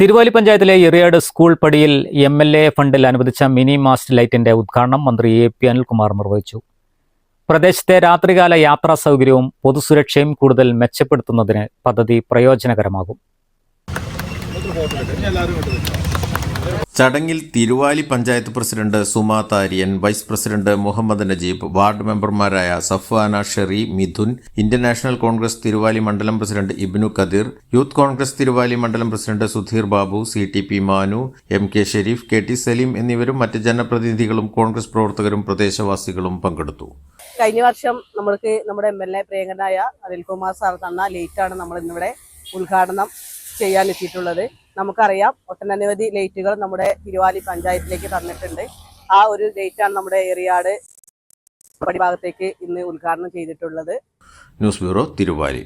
തിരുവാലി പഞ്ചായത്തിലെ എറിയാട് സ്കൂൾ പടിയിൽ MLA ഫണ്ടിൽ അനുവദിച്ച മിനി മാസ്റ്റ് ലൈറ്റിന്റെ ഉദ്ഘാടനം മന്ത്രി AP അനിൽകുമാർ നിർവഹിച്ചു. പ്രദേശത്തെ രാത്രികാല യാത്രാ സൗകര്യവും പൊതുസുരക്ഷയും കൂടുതൽ മെച്ചപ്പെടുത്തുന്നതിന് പദ്ധതി പ്രയോജനകരമാകും. ചടങ്ങിൽ Thiruvali panchayat president Suma Tharian, vice president Muhammad Najeeb, ward മെമ്പർമാരായ Safwana, Sheri, Mithun, Indian National Congress Thiruvali മണ്ഡലം president Ibnu Kadeer, youth Congress Thiruvali മണ്ഡലം president Sudheer Babu, CTP Manu, MK Sharif, KT Saleem എന്നിവരും മറ്റ് ജനപ്രതിനിധികളും കോൺഗ്രസ് പ്രവർത്തകരും പ്രദേശവാസികളും പങ്കെടുത്തു. കഴിഞ്ഞ വർഷം നമ്മൾക്ക് നമ്മുടെ MLA പ്രിയങ്കരനായ അനിൽകുമാർ സാർ തന്ന ലൈറ്റാണ് നമ്മൾ ഇന്നിവിടെ ഉദ്ഘാടനം ചെയ്യാൻ എത്തിയിട്ടുള്ളത്. നമുക്കറിയാം, ഒട്ടനവധി ലൈറ്റുകൾ നമ്മുടെ തിരുവാലി പഞ്ചായത്തിലേക്ക് തന്നിട്ടുണ്ട്. ആ ഒരു ലൈറ്റാണ് നമ്മുടെ എറിയാട് ഭാഗത്തേക്ക് ഇന്ന് ഉദ്ഘാടനം ചെയ്തിട്ടുള്ളത്. News bureau, Thiruvali.